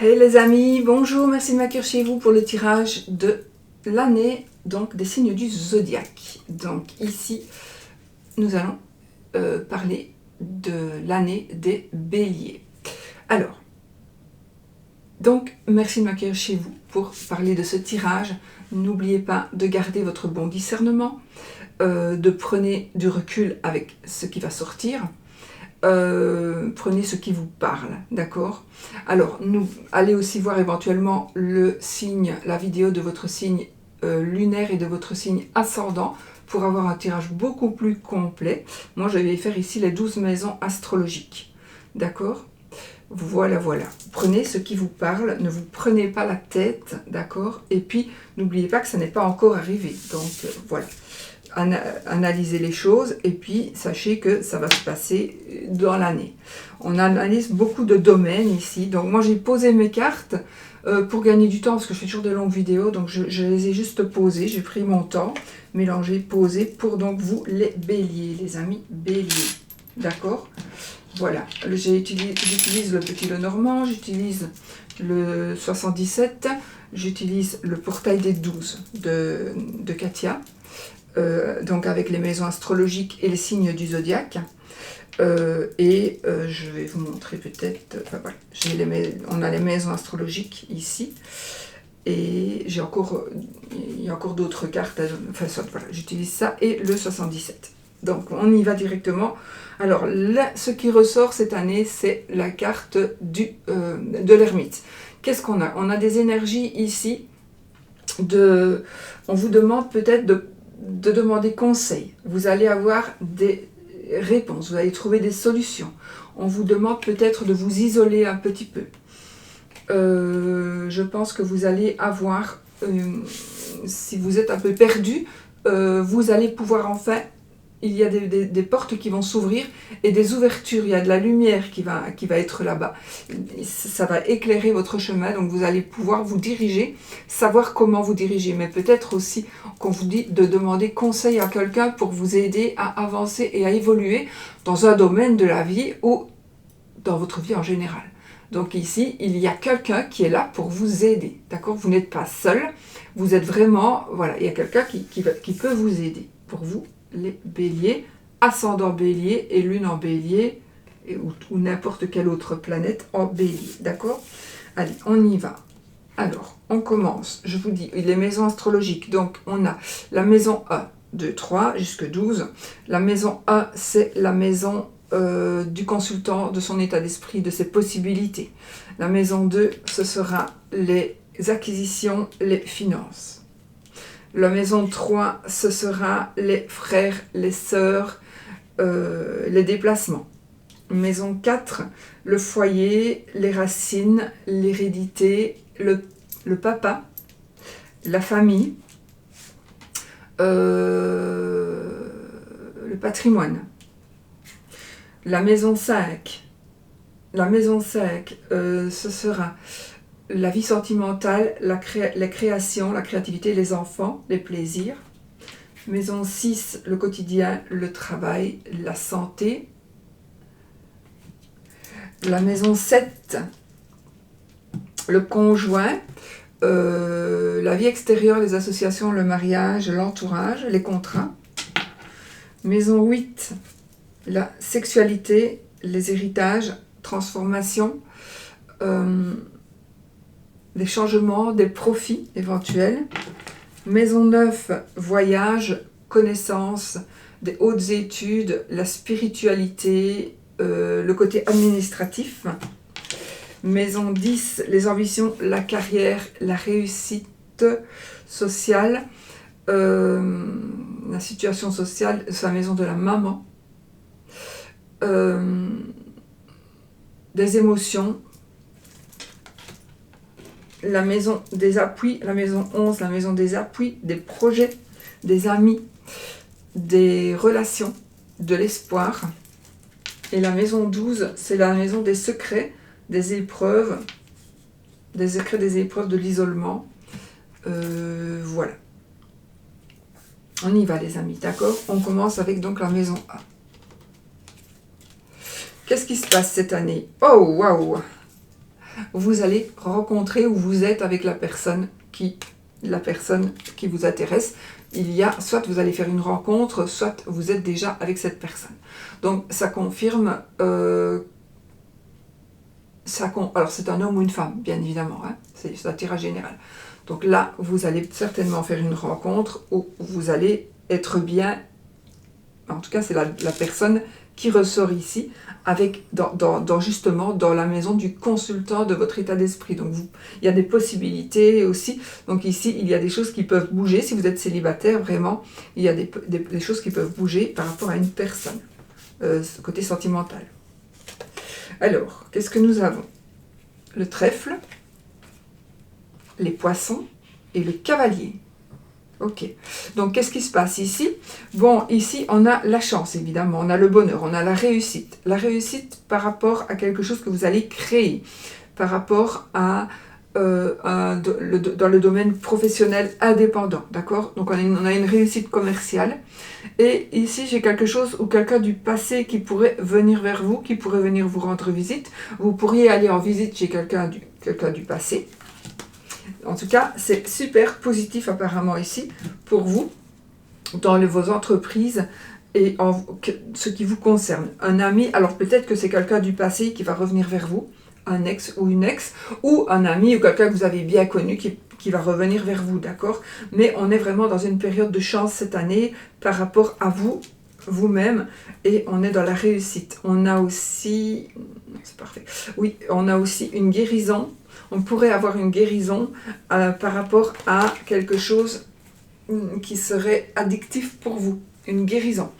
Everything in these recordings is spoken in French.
Hey les amis, bonjour, merci de m'accueillir chez vous pour le tirage de l'année, donc des signes du zodiaque. Donc ici, nous allons parler de l'année des béliers. Alors, donc merci de m'accueillir chez vous pour parler de ce tirage. N'oubliez pas de garder votre bon discernement, de prenez du recul avec ce qui va sortir. Prenez ce qui vous parle, d'accord? Alors, allez aussi voir éventuellement le signe, la vidéo de votre signe lunaire et de votre signe ascendant pour avoir un tirage beaucoup plus complet. Moi, je vais faire ici les 12 maisons astrologiques, d'accord? Voilà. Prenez ce qui vous parle, ne vous prenez pas la tête, d'accord? Et puis, n'oubliez pas que ça n'est pas encore arrivé, donc voilà. Analyser les choses et puis sachez que ça va se passer dans l'année. On analyse beaucoup de domaines ici, donc moi j'ai posé mes cartes pour gagner du temps parce que je fais toujours de longues vidéos, donc je les ai juste posées, j'ai pris mon temps, mélangé, posé pour donc vous les béliers, les amis béliers, d'accord? Voilà, j'utilise le petit Lenormand, j'utilise le 77, j'utilise le portail des 12 de Katia. Donc avec les maisons astrologiques et les signes du zodiaque. Je vais vous montrer peut-être, voilà, on a les maisons astrologiques ici, et il y a encore d'autres cartes, enfin soit, voilà, j'utilise ça et le 77. Donc on y va directement. Alors là, ce qui ressort cette année, c'est la carte de l'ermite. Qu'est-ce qu'on a? On a des énergies ici, on vous demande peut-être de demander conseil. Vous allez avoir des réponses, vous allez trouver des solutions. On vous demande peut-être de vous isoler un petit peu. Je pense que vous allez avoir, si vous êtes un peu perdu, vous allez pouvoir enfin, il y a des portes qui vont s'ouvrir et des ouvertures, il y a de la lumière qui va être là-bas. Ça va éclairer votre chemin, donc vous allez pouvoir vous diriger, savoir comment vous diriger, mais peut-être aussi qu'on vous dit de demander conseil à quelqu'un pour vous aider à avancer et à évoluer dans un domaine de la vie ou dans votre vie en général. Donc ici, il y a quelqu'un qui est là pour vous aider, d'accord? Vous n'êtes pas seul, vous êtes vraiment, voilà, il y a quelqu'un qui peut vous aider pour vous, les béliers, ascendant bélier et lune en bélier, ou n'importe quelle autre planète en bélier, d'accord? Allez, on y va. Alors, on commence, je vous dis, les maisons astrologiques, donc on a la maison 1, 2, 3, jusque 12. La maison 1, c'est la maison du consultant, de son état d'esprit, de ses possibilités. La maison 2, ce sera les acquisitions, les finances. La maison 3, ce sera les frères, les sœurs, les déplacements. Maison 4, le foyer, les racines, l'hérédité, le papa, la famille, le patrimoine. La maison 5, ce sera la vie sentimentale, la création, la créativité, les enfants, les plaisirs. Maison 6, le quotidien, le travail, la santé. La maison 7, le conjoint, la vie extérieure, les associations, le mariage, l'entourage, les contrats. Maison 8, la sexualité, les héritages, transformations, des changements, des profits éventuels. Maison 9, voyage, connaissances, des hautes études, la spiritualité, le côté administratif. Maison 10, les ambitions, la carrière, la réussite sociale, la situation sociale, sa maison de la maman, des émotions, la maison des appuis, la maison 11, la maison des appuis, des projets, des amis, des relations, de l'espoir. Et la maison 12, c'est la maison des secrets, des épreuves, de l'isolement. Voilà. On y va les amis, d'accord? On commence avec donc la maison A. Qu'est-ce qui se passe cette année? Oh, waouh! vous allez rencontrer ou vous êtes avec la personne qui vous intéresse. Il y a, soit vous allez faire une rencontre, soit vous êtes déjà avec cette personne. Donc ça confirme, alors c'est un homme ou une femme, bien évidemment, hein, c'est un tirage général. Donc là, vous allez certainement faire une rencontre où vous allez être bien, en tout cas c'est la personne qui ressort ici, avec justement dans la maison du consultant de votre état d'esprit. Donc il y a des possibilités aussi. Donc ici, il y a des choses qui peuvent bouger. Si vous êtes célibataire, vraiment, il y a des choses qui peuvent bouger par rapport à une personne, côté sentimental. Alors, qu'est-ce que nous avons? Le trèfle, les poissons et le cavalier. Ok, donc qu'est-ce qui se passe ici? Bon, ici on a la chance évidemment, on a le bonheur, on a la réussite. La réussite par rapport à quelque chose que vous allez créer, par rapport à dans le domaine professionnel indépendant, d'accord? Donc on a une réussite commerciale. Et ici j'ai quelque chose ou quelqu'un du passé qui pourrait venir vers vous, qui pourrait venir vous rendre visite. Vous pourriez aller en visite chez quelqu'un du passé. En tout cas, c'est super positif apparemment ici pour vous, dans vos entreprises et ce qui vous concerne. Un ami, alors peut-être que c'est quelqu'un du passé qui va revenir vers vous, un ex ou une ex, ou un ami ou quelqu'un que vous avez bien connu qui va revenir vers vous, d'accord? Mais on est vraiment dans une période de chance cette année par rapport à vous-même, et on est dans la réussite. On a aussi, c'est parfait, oui, on a aussi une guérison. On pourrait avoir une guérison par rapport à quelque chose qui serait addictif pour vous. Une guérison.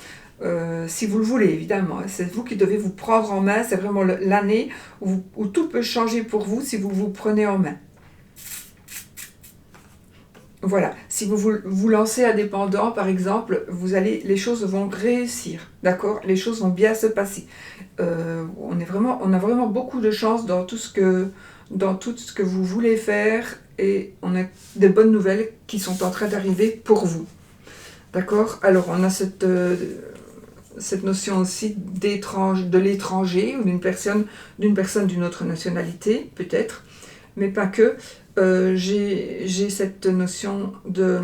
Si vous le voulez, évidemment. C'est vous qui devez vous prendre en main. C'est vraiment l'année où tout peut changer pour vous si vous vous prenez en main. Voilà. Si vous vous lancez indépendant, par exemple, les choses vont réussir. D'accord? Les choses vont bien se passer. On a vraiment beaucoup de chance dans tout ce que vous voulez faire, et on a des bonnes nouvelles qui sont en train d'arriver pour vous. D'accord? Alors on a cette notion aussi de l'étranger, ou d'une personne d'une autre nationalité, peut-être, mais pas que. J'ai cette notion de...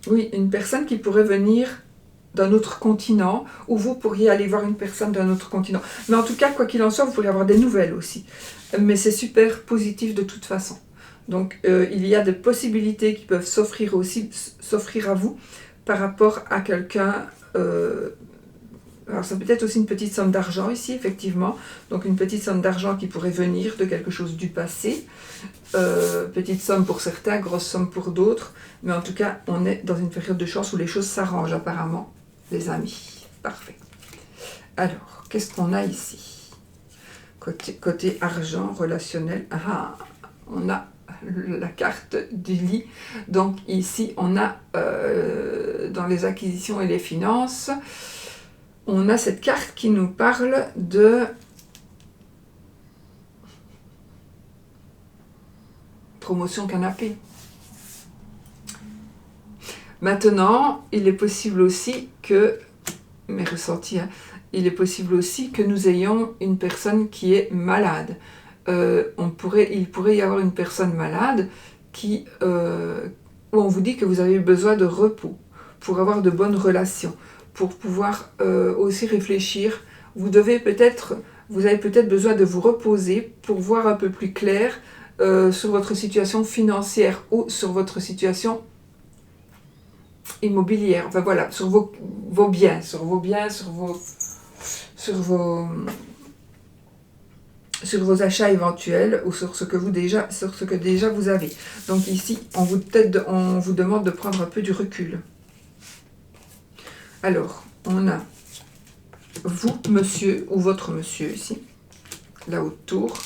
Oui, une personne qui pourrait venir d'un autre continent, ou vous pourriez aller voir une personne d'un autre continent. Mais en tout cas, quoi qu'il en soit, vous pourriez avoir des nouvelles aussi. Mais c'est super positif de toute façon. Donc, il y a des possibilités qui peuvent s'offrir à vous par rapport à quelqu'un. Alors, ça peut être aussi une petite somme d'argent ici, effectivement. Donc, une petite somme d'argent qui pourrait venir de quelque chose du passé. Petite somme pour certains, grosse somme pour d'autres. Mais en tout cas, on est dans une période de chance où les choses s'arrangent apparemment, les amis. Parfait. Alors, qu'est-ce qu'on a ici? Côté argent, relationnel. Ah, on a la carte du lit. Donc ici, on a dans les acquisitions et les finances, on a cette carte qui nous parle de promotion canapé. Maintenant, il est possible aussi que, mes ressentis, hein, il est possible aussi que nous ayons une personne qui est malade. Il pourrait y avoir une personne malade où on vous dit que vous avez besoin de repos pour avoir de bonnes relations, pour pouvoir aussi réfléchir. Vous avez peut-être besoin de vous reposer pour voir un peu plus clair sur votre situation financière ou sur votre situation immobilière. Enfin voilà, sur vos biens, sur vos achats éventuels, ou sur ce que déjà vous avez. Donc ici, on vous demande de prendre un peu du recul. Alors, on a vous, monsieur, ou votre monsieur ici, là autour,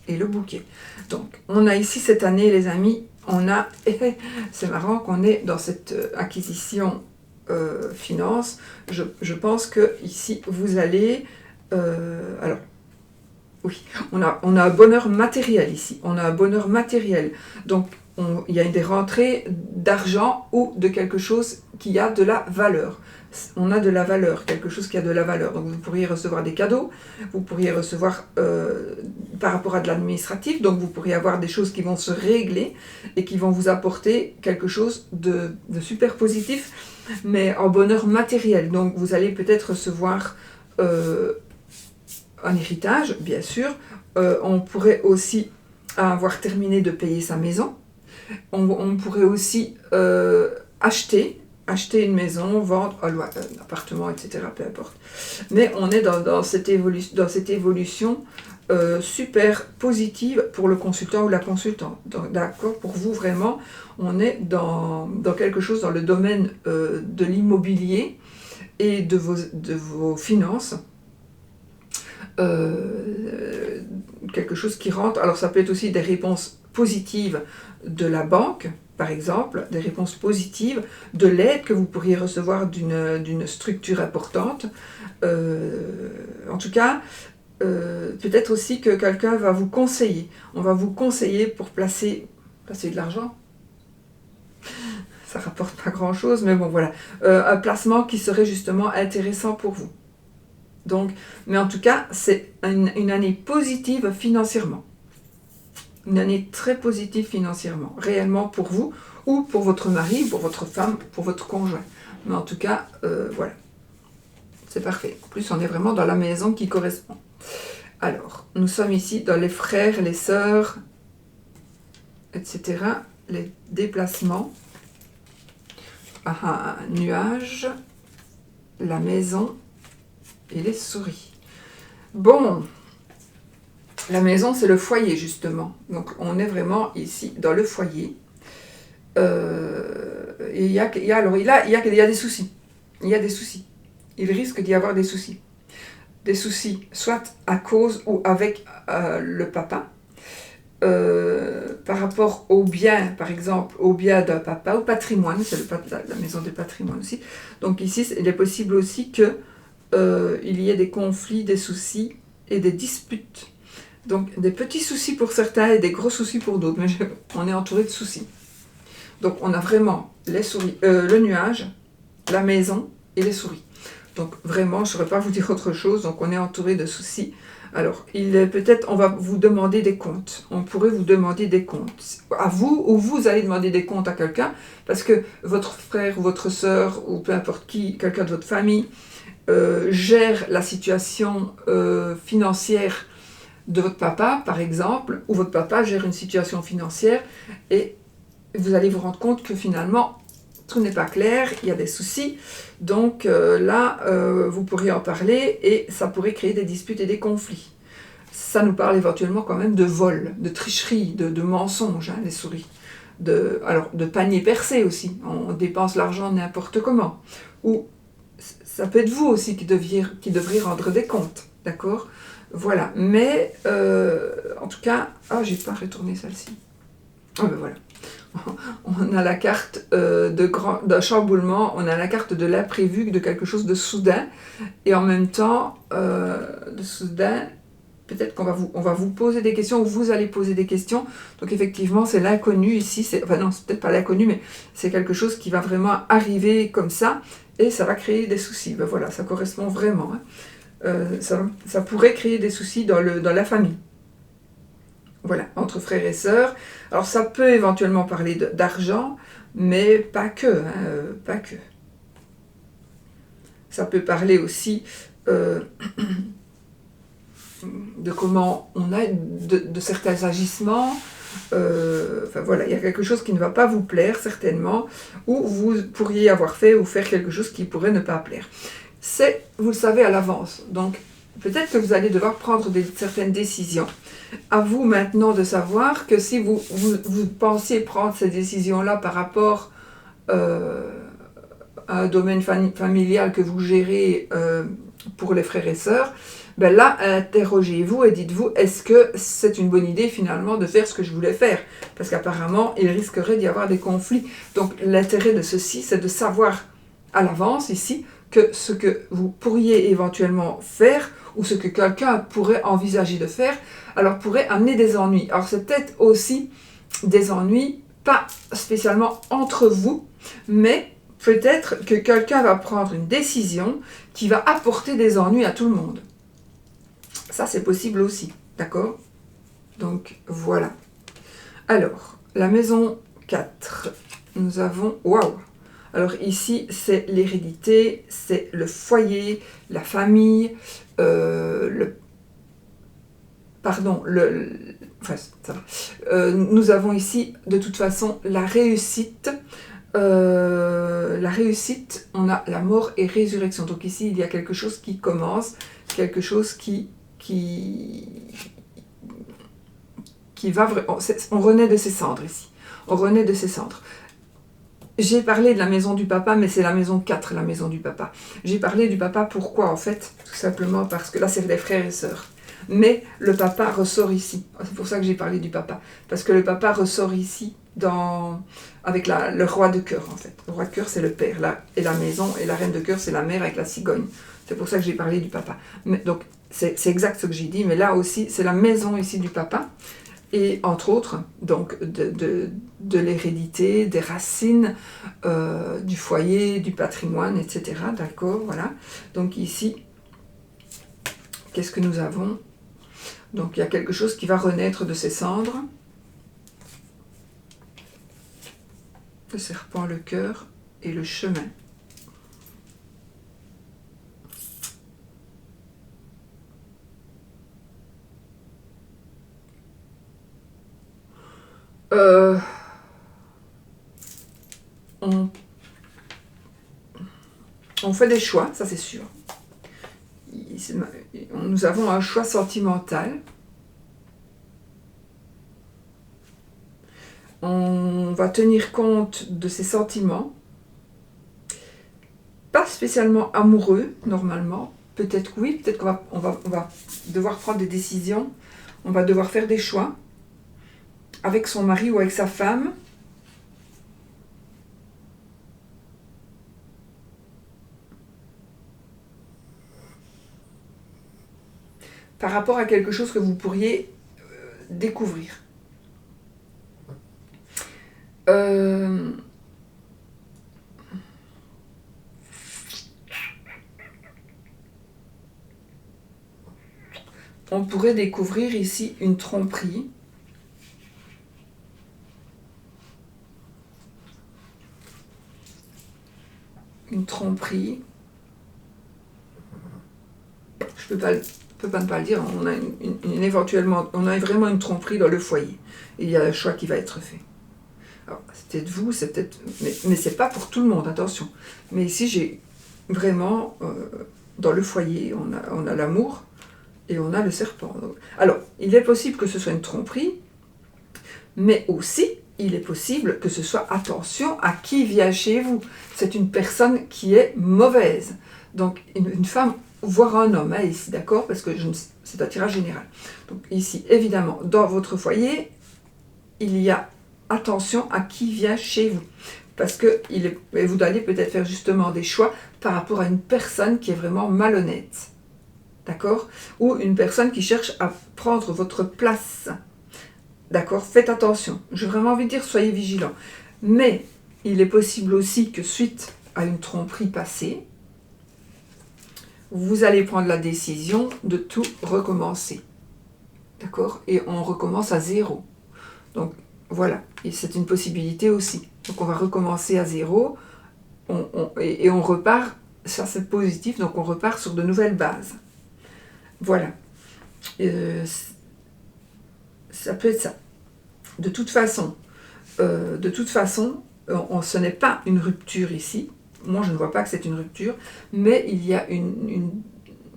et le bouquet. Donc, on a ici cette année, les amis, c'est marrant qu'on est dans cette acquisition finance. Je pense que ici, vous allez... alors, oui, on a un bonheur matériel ici. On a un bonheur matériel. Donc, il y a des rentrées d'argent ou de quelque chose qui a de la valeur. On a de la valeur, quelque chose qui a de la valeur. Donc vous pourriez recevoir des cadeaux, vous pourriez recevoir par rapport à de l'administratif, donc vous pourriez avoir des choses qui vont se régler et qui vont vous apporter quelque chose de super positif, mais en bonheur matériel. Donc vous allez peut-être recevoir un héritage, bien sûr. On pourrait aussi avoir terminé de payer sa maison. On pourrait aussi acheter une maison, vendre un appartement, etc. Peu importe. Mais on est dans cette évolution super positive pour le consultant ou la consultante. D'accord, pour vous vraiment, on est dans quelque chose dans le domaine de l'immobilier et de vos finances. Quelque chose qui rentre. Alors ça peut être aussi des réponses positives de la banque, par exemple, des réponses positives de l'aide que vous pourriez recevoir d'une structure importante. En tout cas, peut-être aussi que quelqu'un va vous conseiller. On va vous conseiller pour placer de l'argent. Ça rapporte pas grand-chose, mais bon voilà. Un placement qui serait justement intéressant pour vous. Donc, mais en tout cas, c'est une année positive financièrement. Une année très positive financièrement, réellement pour vous, ou pour votre mari, pour votre femme, pour votre conjoint. Mais en tout cas, voilà. C'est parfait. En plus, on est vraiment dans la maison qui correspond. Alors, nous sommes ici dans les frères, les sœurs, etc. Les déplacements. Nuages, la maison et les souris. Bon, la maison, c'est le foyer, justement. Donc, on est vraiment ici, dans le foyer. Et il y a des soucis. Il y a des soucis. Il risque d'y avoir des soucis. Des soucis, soit à cause ou avec le papa. Par rapport au bien, par exemple, au bien d'un papa, au patrimoine, c'est la maison des patrimoines aussi. Donc ici, il est possible aussi que il y ait des conflits, des soucis et des disputes. Donc des petits soucis pour certains et des gros soucis pour d'autres, mais on est entouré de soucis. Donc on a vraiment les souris, le nuage, la maison et les souris. Donc vraiment, je ne saurais pas vous dire autre chose, donc on est entouré de soucis. Alors, peut-être on va vous demander des comptes. On pourrait vous demander des comptes. À vous, ou vous allez demander des comptes à quelqu'un, parce que votre frère ou votre sœur, ou peu importe qui, quelqu'un de votre famille, gère la situation financière de votre papa, par exemple, ou votre papa gère une situation financière, et vous allez vous rendre compte que finalement, tout n'est pas clair, il y a des soucis, donc là, vous pourriez en parler, et ça pourrait créer des disputes et des conflits. Ça nous parle éventuellement quand même de vol, de tricherie, de mensonges, hein, les souris. Alors, de panier percé aussi, on dépense l'argent n'importe comment, ou ça peut être vous aussi qui devriez rendre des comptes, d'accord? Voilà, mais en tout cas, j'ai pas retourné celle-ci. Ben voilà. On a la carte d'un chamboulement, on a la carte de l'imprévu, de quelque chose de soudain, et en même temps, de soudain, peut-être qu'on va vous poser des questions, ou vous allez poser des questions. Donc effectivement, c'est l'inconnu ici, enfin non, c'est peut-être pas l'inconnu, mais c'est quelque chose qui va vraiment arriver comme ça, et ça va créer des soucis. Ben voilà, ça correspond vraiment. Hein. Ça pourrait créer des soucis dans la famille. Voilà, entre frères et sœurs. Alors ça peut éventuellement parler d'argent, mais pas que, pas que. Ça peut parler aussi de comment on a, de certains agissements. Enfin voilà, il y a quelque chose qui ne va pas vous plaire certainement, ou vous pourriez avoir fait ou faire quelque chose qui pourrait ne pas plaire. Vous le savez à l'avance, donc peut-être que vous allez devoir prendre certaines décisions. À vous maintenant de savoir que si vous pensiez prendre ces décisions-là par rapport à un domaine familial que vous gérez pour les frères et sœurs, ben là, interrogez-vous et dites-vous, est-ce que c'est une bonne idée finalement de faire ce que je voulais faire? Parce qu'apparemment, il risquerait d'y avoir des conflits. Donc l'intérêt de ceci, c'est de savoir à l'avance ici que ce que vous pourriez éventuellement faire ou ce que quelqu'un pourrait envisager de faire, alors pourrait amener des ennuis. Alors c'est peut-être aussi des ennuis pas spécialement entre vous, mais peut-être que quelqu'un va prendre une décision qui va apporter des ennuis à tout le monde. Ça, c'est possible aussi, d'accord? Donc, voilà. Alors, la maison 4, nous avons... Waouh! Alors ici, c'est l'hérédité, c'est le foyer, la famille, enfin, ça va. Nous avons ici, de toute façon, la réussite. La réussite, on a la mort et résurrection. Donc ici, il y a quelque chose qui commence, quelque chose qui va vraiment... On renaît de ses cendres ici. On renaît de ses cendres. J'ai parlé de la maison du papa, mais c'est la maison 4, la maison du papa. J'ai parlé du papa, pourquoi en fait? Tout simplement parce que là, c'est les frères et sœurs. Mais le papa ressort ici. C'est pour ça que j'ai parlé du papa. Parce que le papa ressort ici avec le roi de cœur, en fait. Le roi de cœur, c'est le père, là, et la maison, et la reine de cœur, c'est la mère avec la cigogne. C'est pour ça que j'ai parlé du papa. Donc, c'est exact ce que j'ai dit, mais là aussi, c'est la maison ici du papa. Et entre autres, donc, de l'hérédité, des racines, du foyer, du patrimoine, etc. D'accord, voilà. Donc ici, qu'est-ce que nous avons? Donc il y a quelque chose qui va renaître de ses cendres. Le serpent, le cœur et le chemin. On fait des choix, ça c'est sûr. Nous avons un choix sentimental. On va tenir compte de ses sentiments. Pas spécialement amoureux, normalement. Peut-être oui, peut-être qu'on va devoir prendre des décisions. On va devoir faire des choix avec son mari ou avec sa femme. Par rapport à quelque chose que vous pourriez découvrir. On pourrait découvrir ici une tromperie. Une tromperie. Je peux pas ne pas le dire, on a on a vraiment une tromperie dans le foyer. Et il y a un choix qui va être fait. Alors, c'est peut-être vous, c'est peut-être... Mais c'est pas pour tout le monde, attention. Mais ici, j'ai vraiment... dans le foyer, on a l'amour et on a le serpent. Donc, alors, il est possible que ce soit une tromperie, mais aussi, il est possible que ce soit attention à qui vient chez vous. C'est une personne qui est mauvaise. Donc, une femme, voire un homme, hein, ici, d'accord? Parce que c'est un tirage général. Donc, ici, évidemment, dans votre foyer, il y a attention à qui vient chez vous. Parce que vous allez peut-être faire justement des choix par rapport à une personne qui est vraiment malhonnête. D'accord? Ou une personne qui cherche à prendre votre place. D'accord? Faites attention. J'ai vraiment envie de dire, soyez vigilants. Mais il est possible aussi que suite à une tromperie passée, vous allez prendre la décision de tout recommencer. D'accord? Et on recommence à zéro. Donc, voilà. Et c'est une possibilité aussi. Donc, on va recommencer à zéro. Et on repart. Ça, c'est positif. Donc, on repart sur de nouvelles bases. Voilà. Ça peut être ça. De toute façon, ce n'est pas une rupture ici. Moi, je ne vois pas que c'est une rupture, mais il y a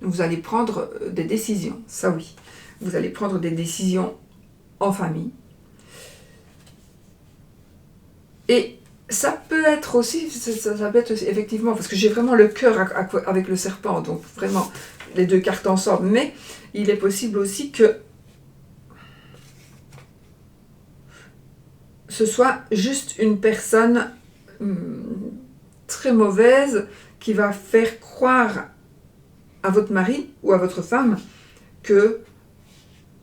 vous allez prendre des décisions, ça oui. Vous allez prendre des décisions en famille. Et ça peut être aussi, effectivement, parce que j'ai vraiment le cœur avec le serpent, donc vraiment les deux cartes ensemble, mais il est possible aussi que ce soit juste une personne très mauvaise qui va faire croire à votre mari ou à votre femme que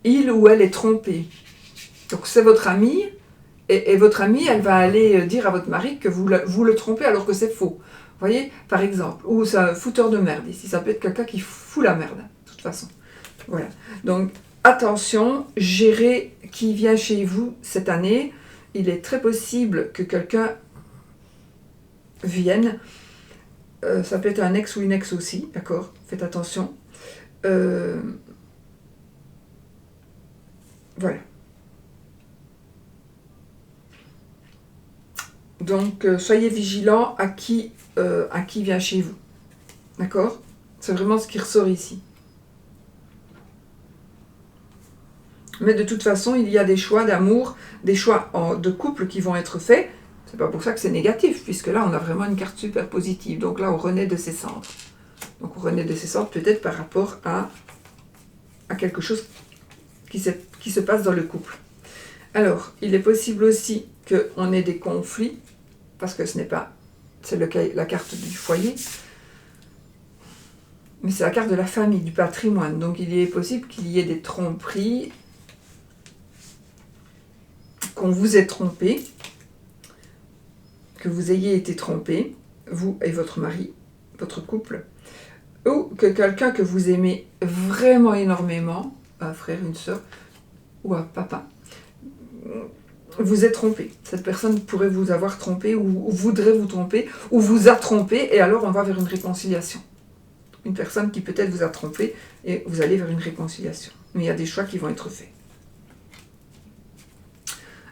il ou elle est trompé. Donc c'est votre ami Et votre amie, elle va aller dire à votre mari que vous le trompez alors que c'est faux. Vous voyez, par exemple. Ou c'est un fouteur de merde ici. Ça peut être quelqu'un qui fout la merde, de toute façon. Voilà. Donc, attention, gérez qui vient chez vous cette année. Il est très possible que quelqu'un vienne. Ça peut être un ex ou une ex aussi, d'accord? Faites attention. Voilà. Donc, soyez vigilants à qui vient chez vous. D'accord? C'est vraiment ce qui ressort ici. Mais de toute façon, il y a des choix d'amour, des choix de couple qui vont être faits. C'est pas pour ça que c'est négatif, puisque là, on a vraiment une carte super positive. Donc là, on renaît de ses cendres. Donc on renaît de ses cendres peut-être par rapport à quelque chose qui se passe dans le couple. Alors, il est possible aussi qu'on ait des conflits, parce que ce n'est pas... C'est la carte du foyer, mais c'est la carte de la famille, du patrimoine. Donc il est possible qu'il y ait des tromperies, qu'on vous ait trompé, que vous ayez été trompé, vous et votre mari, votre couple, ou que quelqu'un que vous aimez vraiment énormément, un frère, une soeur, ou un papa, vous êtes trompé. Cette personne pourrait vous avoir trompé, ou voudrait vous tromper, ou vous a trompé, et alors on va vers une réconciliation. Une personne qui peut-être vous a trompé, et vous allez vers une réconciliation. Mais il y a des choix qui vont être faits.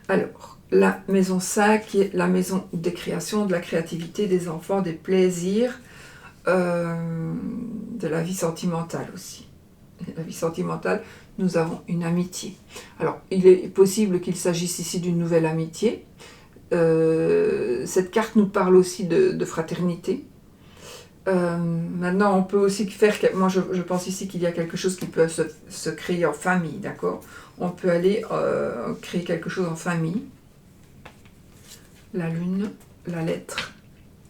Alors, la maison 5, qui est la maison des créations, de la créativité, des enfants, des plaisirs, de la vie sentimentale aussi. La vie sentimentale, nous avons une amitié. Alors, il est possible qu'il s'agisse ici d'une nouvelle amitié. Cette carte nous parle aussi de fraternité. Maintenant, on peut aussi faire... Moi, je pense ici qu'il y a quelque chose qui peut se créer en famille, d'accord? On peut aller créer quelque chose en famille. La lune, la lettre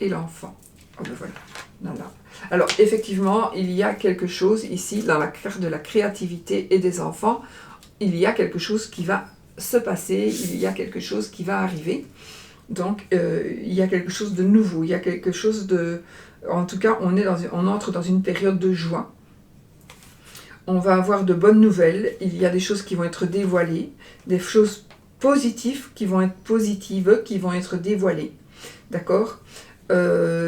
et l'enfant. Oh ben voilà. Alors, effectivement, il y a quelque chose ici, dans la carte de la créativité et des enfants, il y a quelque chose qui va se passer, il y a quelque chose qui va arriver. Donc, il y a quelque chose de nouveau, il y a quelque chose de... En tout cas, on entre dans une période de joie. On va avoir de bonnes nouvelles, il y a des choses qui vont être dévoilées, des choses positives qui vont être dévoilées. D'accord?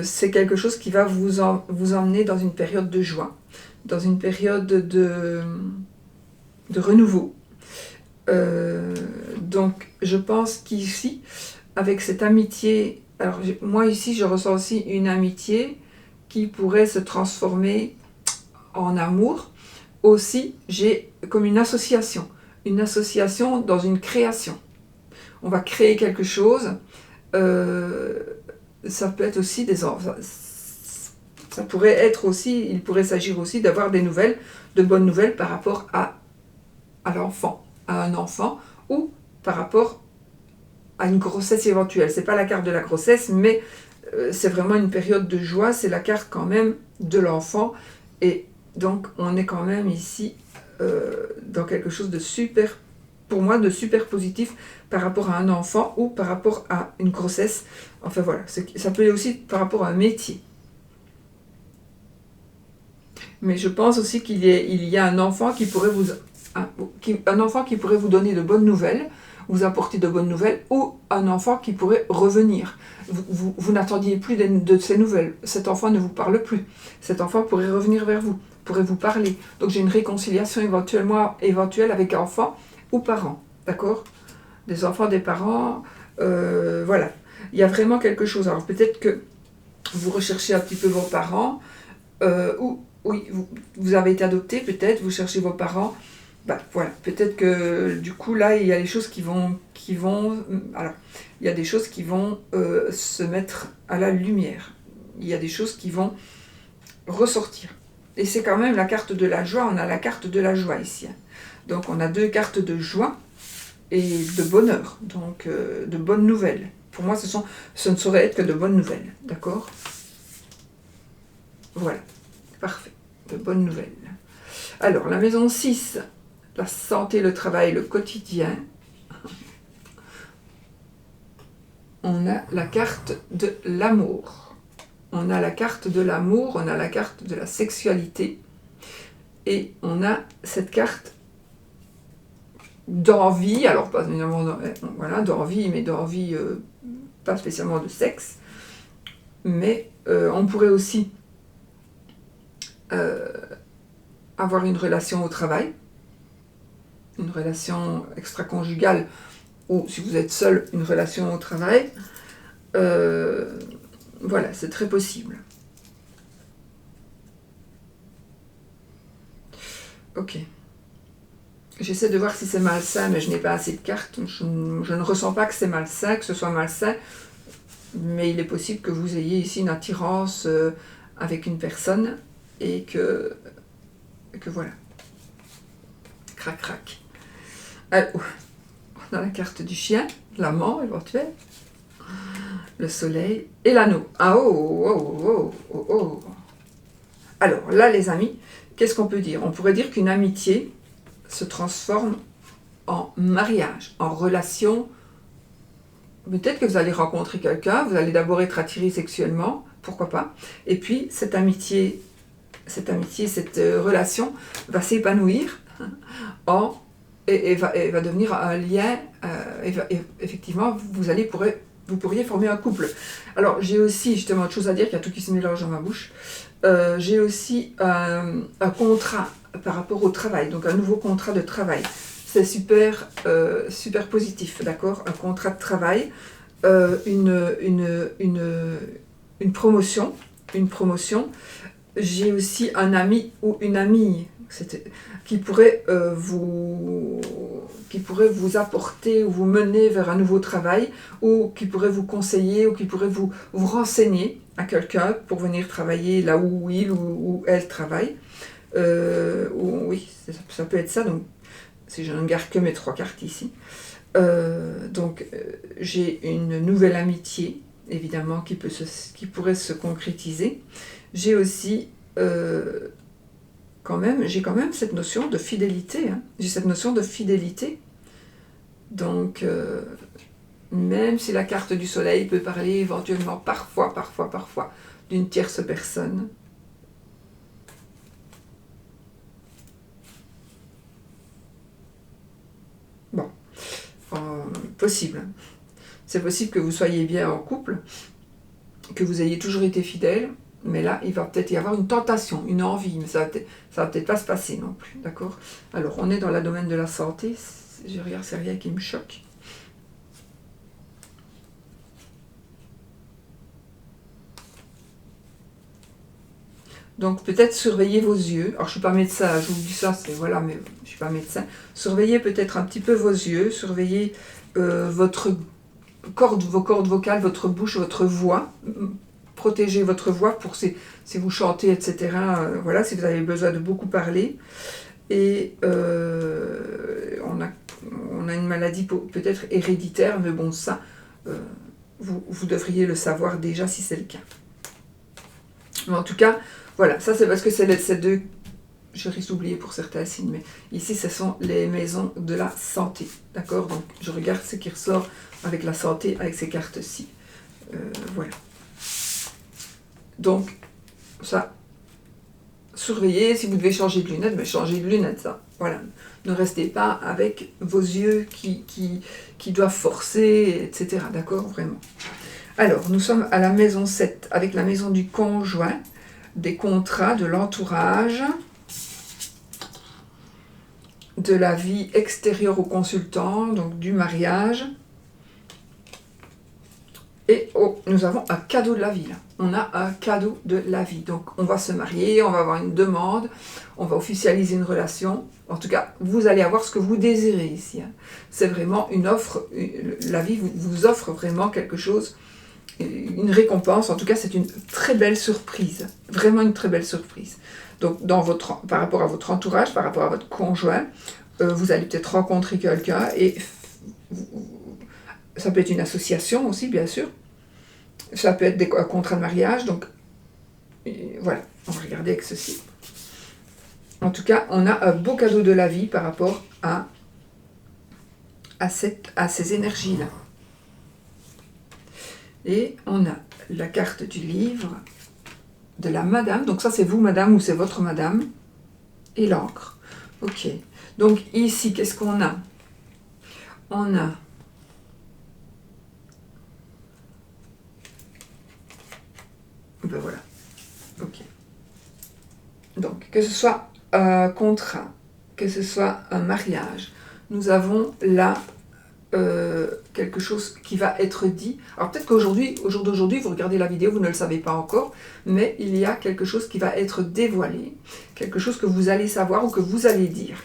C'est quelque chose qui va vous emmener dans une période de joie, dans une période de renouveau. Donc, je pense qu'ici, avec cette amitié, alors moi ici, je ressens aussi une amitié qui pourrait se transformer en amour. Aussi, j'ai comme une association dans une création. On va créer quelque chose. Ça peut être aussi des enfants. Ça pourrait être aussi, il pourrait s'agir aussi d'avoir des nouvelles, de bonnes nouvelles par rapport à l'enfant, à un enfant, ou par rapport à une grossesse éventuelle. C'est pas la carte de la grossesse, mais c'est vraiment une période de joie. C'est la carte quand même de l'enfant, et donc on est quand même ici dans quelque chose de super, pour moi, de super positif par rapport à un enfant ou par rapport à une grossesse. Enfin voilà, ça peut être aussi par rapport à un métier. Mais je pense aussi qu'il y a un enfant qui pourrait vous donner de bonnes nouvelles, vous apporter de bonnes nouvelles, ou un enfant qui pourrait revenir. Vous n'attendiez plus de ces nouvelles. Cet enfant ne vous parle plus. Cet enfant pourrait revenir vers vous, pourrait vous parler. Donc j'ai une réconciliation éventuelle avec enfants ou parents. D'accord? Des enfants, des parents, voilà. Il y a vraiment quelque chose. Alors peut-être que vous recherchez un petit peu vos parents, ou oui, vous avez été adopté, peut-être, vous cherchez vos parents. Bah, voilà, peut-être que du coup là il y a des choses qui vont alors il y a des choses qui vont se mettre à la lumière. Il y a des choses qui vont ressortir. Et c'est quand même la carte de la joie. On a la carte de la joie ici. Donc on a deux cartes de joie et de bonheur, donc de bonnes nouvelles. Pour moi, ce ne saurait être que de bonnes nouvelles, d'accord? Voilà, parfait, de bonnes nouvelles. Alors, la maison 6, la santé, le travail, le quotidien. on a la carte de l'amour. On a la carte de l'amour, on a la carte de la sexualité. Et on a cette carte d'envie, alors pas évidemment voilà, d'envie, mais d'envie pas spécialement de sexe. Mais on pourrait aussi avoir une relation au travail, une relation extra-conjugale, ou si vous êtes seul, une relation au travail. Voilà, c'est très possible. Ok. J'essaie de voir si c'est malsain, mais je n'ai pas assez de cartes. Je ne ressens pas que c'est malsain, que ce soit malsain. Mais il est possible que vous ayez ici une attirance avec une personne et que voilà. Crac, crac. Alors, on a la carte du chien, l'amant éventuel, le soleil et l'anneau. Ah oh, oh, oh, oh, oh. Alors là, les amis, qu'est-ce qu'on peut dire? On pourrait dire qu'une amitié se transforme en mariage, en relation. Peut-être que vous allez rencontrer quelqu'un, vous allez d'abord être attiré sexuellement, pourquoi pas, et puis cette amitié, cette relation va s'épanouir et va devenir un lien, effectivement, vous pourriez former un couple. Alors j'ai aussi justement autre chose à dire, qu'il y a tout qui se mélange dans ma bouche. J'ai aussi un contrat par rapport au travail, donc un nouveau contrat de travail. C'est super, super positif, d'accord? Un contrat de travail, une promotion, J'ai aussi un ami ou une amie qui pourrait vous apporter ou vous mener vers un nouveau travail, ou qui pourrait vous conseiller, ou qui pourrait vous renseigner à quelqu'un pour venir travailler là où il ou elle travaille. Oui, ça peut être ça. Donc, si je ne garde que mes 3 cartes ici. J'ai une nouvelle amitié, évidemment, qui pourrait se concrétiser. J'ai aussi, j'ai quand même cette notion de fidélité. Hein. J'ai cette notion de fidélité. Donc, même si la carte du soleil peut parler éventuellement, parfois, d'une tierce personne, possible. C'est possible que vous soyez bien en couple, que vous ayez toujours été fidèle, mais là, il va peut-être y avoir une tentation, une envie, mais ça va peut-être pas se passer non plus, d'accord? Alors, on est dans le domaine de la santé, je regarde, c'est rien qui me choque. Donc peut-être surveiller vos yeux. Alors je ne suis pas médecin, je vous dis ça, mais je ne suis pas médecin. Surveillez peut-être un petit peu vos yeux, surveillez vos cordes vocales, votre bouche, votre voix. Protégez votre voix pour si vous chantez, etc. Voilà, si vous avez besoin de beaucoup parler. Et on a une maladie peut-être héréditaire, mais bon, ça, vous devriez le savoir déjà si c'est le cas. Mais en tout cas, voilà, ça c'est parce que c'est ces deux, je risque d'oublier pour certains signes, mais ici ce sont les maisons de la santé, d'accord? Donc je regarde ce qui ressort avec la santé, avec ces cartes-ci. Voilà. Donc, ça, surveillez, si vous devez changer de lunettes, mais changez de lunettes, ça. Voilà. Ne restez pas avec vos yeux qui doivent forcer, etc. D'accord? Vraiment. Alors, nous sommes à la maison 7, avec la maison du conjoint, des contrats, de l'entourage, de la vie extérieure au consultant, donc du mariage. Et nous avons un cadeau de la vie, là. On a un cadeau de la vie. Donc, on va se marier, on va avoir une demande, on va officialiser une relation. En tout cas, vous allez avoir ce que vous désirez ici. Hein. C'est vraiment une offre, la vie vous offre vraiment quelque chose, une récompense. En tout cas, c'est une très belle surprise. Vraiment une très belle surprise. Donc, par rapport à votre entourage, par rapport à votre conjoint, vous allez peut-être rencontrer quelqu'un et ça peut être une association aussi, bien sûr. Ça peut être un contrat de mariage. Donc, voilà, on va regarder avec ceci. En tout cas, on a un beau cadeau de la vie par rapport à ces énergies-là. Et on a la carte du livre de la madame. Donc ça, c'est vous, madame, ou c'est votre madame. Et l'encre. Ok. Donc ici, qu'est-ce qu'on a? On a... Ben voilà. Ok. Donc, que ce soit un contrat, que ce soit un mariage, nous avons là quelque chose qui va être dit. Alors peut-être qu'aujourd'hui, au jour d'aujourd'hui, vous regardez la vidéo, vous ne le savez pas encore, mais il y a quelque chose qui va être dévoilé, quelque chose que vous allez savoir ou que vous allez dire,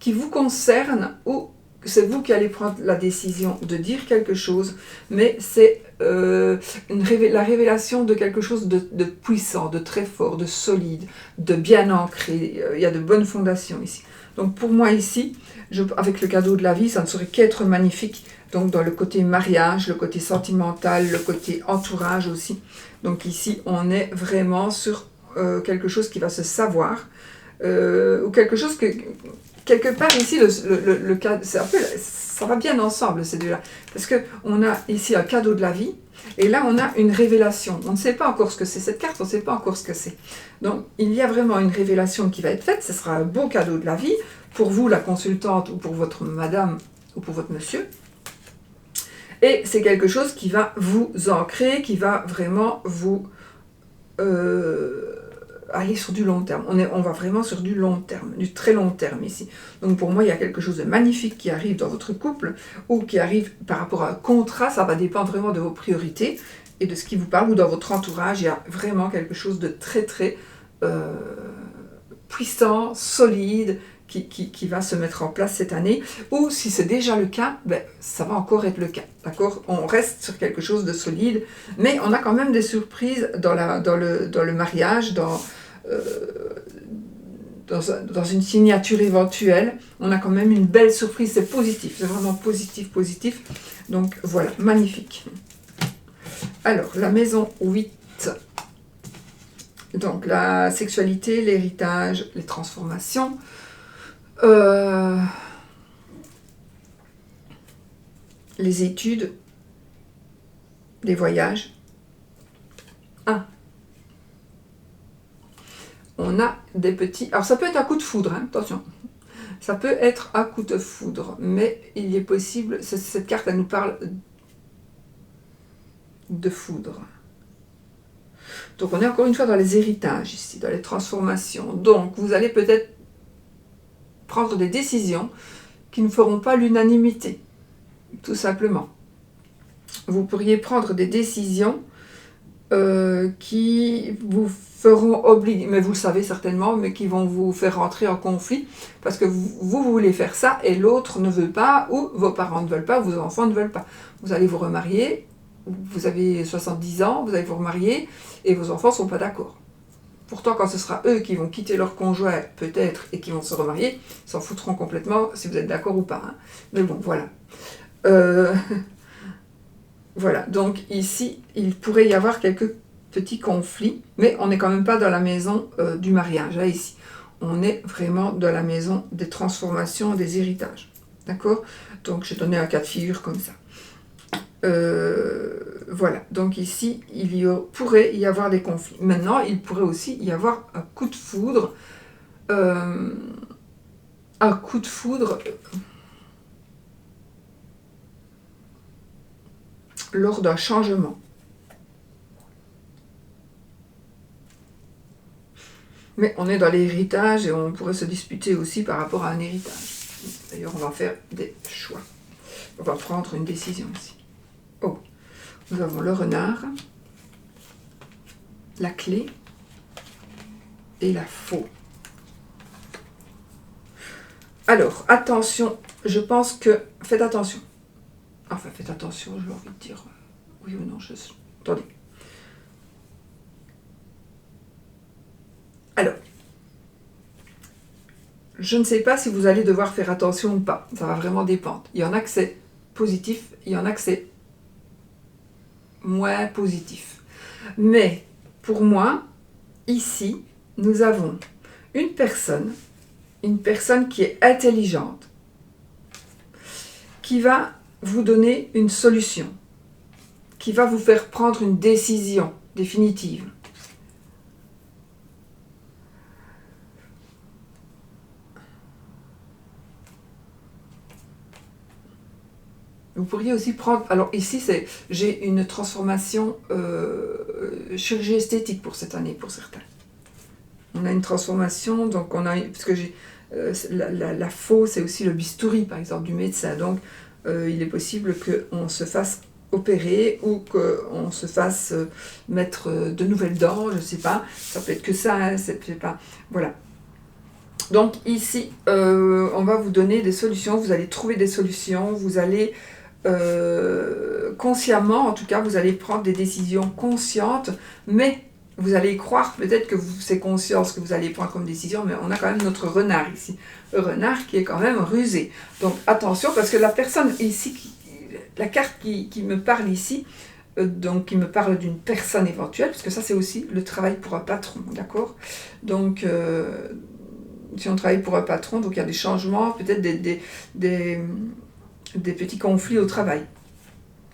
qui vous concerne, ou c'est vous qui allez prendre la décision de dire quelque chose, mais c'est la révélation de quelque chose de puissant, de très fort, de solide, de bien ancré. Il y a de bonnes fondations ici. Donc pour moi ici, avec le cadeau de la vie, ça ne saurait qu'être magnifique. Donc dans le côté mariage, le côté sentimental, le côté entourage aussi. Donc ici, on est vraiment sur quelque chose qui va se savoir, ou quelque chose que... Quelque part ici, le cadeau, ça va bien ensemble ces deux-là. Parce qu'on a ici un cadeau de la vie, et là on a une révélation. On ne sait pas encore ce que c'est cette carte, on ne sait pas encore ce que c'est. Donc il y a vraiment une révélation qui va être faite, ce sera un beau cadeau de la vie, pour vous la consultante, ou pour votre madame, ou pour votre monsieur. Et c'est quelque chose qui va vous ancrer, qui va vraiment vous... aller sur du long terme. On va vraiment sur du long terme, du très long terme ici. Donc pour moi, il y a quelque chose de magnifique qui arrive dans votre couple, ou qui arrive par rapport à un contrat. Ça va dépendre vraiment de vos priorités et de ce qui vous parle, ou dans votre entourage. Il y a vraiment quelque chose de très très puissant, solide, qui va se mettre en place cette année. Ou si c'est déjà le cas, ben, ça va encore être le cas. D'accord? On reste sur quelque chose de solide, mais on a quand même des surprises dans le mariage, dans une signature éventuelle. On a quand même une belle surprise, c'est positif, c'est vraiment positif, positif. Donc voilà, magnifique. Alors, la maison 8, donc la sexualité, l'héritage, les transformations, les études, les voyages. On a des petits... Alors ça peut être un coup de foudre, hein, attention. Ça peut être un coup de foudre, mais il est possible... Cette carte, elle nous parle de foudre. Donc on est encore une fois dans les héritages ici, dans les transformations. Donc vous allez peut-être prendre des décisions qui ne feront pas l'unanimité, tout simplement. Vous pourriez prendre des décisions qui vous feront obliger, mais vous le savez certainement, mais qui vont vous faire rentrer en conflit, parce que vous voulez faire ça et l'autre ne veut pas, ou vos parents ne veulent pas, ou vos enfants ne veulent pas. Vous allez vous remarier, vous avez 70 ans, vous allez vous remarier, et vos enfants ne sont pas d'accord. Pourtant, quand ce sera eux qui vont quitter leur conjoint, peut-être, et qui vont se remarier, ils s'en foutront complètement si vous êtes d'accord ou pas. Hein. Mais bon, voilà. Voilà, donc ici, il pourrait y avoir quelques petits conflits, mais on n'est quand même pas dans la maison du mariage, là, ici. On est vraiment dans la maison des transformations, des héritages. D'accord? Donc, j'ai donné un cas de figure comme ça. Voilà, donc ici, pourrait y avoir des conflits. Maintenant, il pourrait aussi y avoir un coup de foudre. Un coup de foudre... lors d'un changement. Mais on est dans l'héritage et on pourrait se disputer aussi par rapport à un héritage. D'ailleurs, on va faire des choix. On va prendre une décision aussi. Oh, nous avons le renard, la clé et la faux. Alors, attention, je pense que... Faites attention. Enfin, faites attention, j'ai envie de dire oui ou non. Attendez. Alors, je ne sais pas si vous allez devoir faire attention ou pas. Ça va vraiment dépendre. Il y en a que c'est positif, il y en a que c'est moins positif. Mais, pour moi, ici, nous avons une personne qui est intelligente, qui va vous donner une solution. qui va vous faire prendre une décision définitive. Vous pourriez aussi prendre... Alors ici, j'ai une transformation chirurgie esthétique pour cette année, pour certains. On a une transformation, donc on a... Parce que j'ai... la faux, c'est aussi le bistouri, par exemple, du médecin. Donc, il est possible qu'on se fasse opérer ou qu'on se fasse mettre de nouvelles dents, je ne sais pas. Ça peut être que ça, hein, c'est pas... Voilà. Donc ici, on va vous donner des solutions. Vous allez trouver des solutions. Vous allez... consciemment, en tout cas, vous allez prendre des décisions conscientes, mais vous allez y croire peut-être que c'est conscient ce que vous allez prendre comme décision, mais on a quand même notre renard ici, le renard qui est quand même rusé. Donc attention, parce que la personne ici, la carte qui me parle ici, donc qui me parle d'une personne éventuelle, parce que ça c'est aussi le travail pour un patron, d'accord? Donc si on travaille pour un patron, donc il y a des changements, peut-être des petits conflits au travail.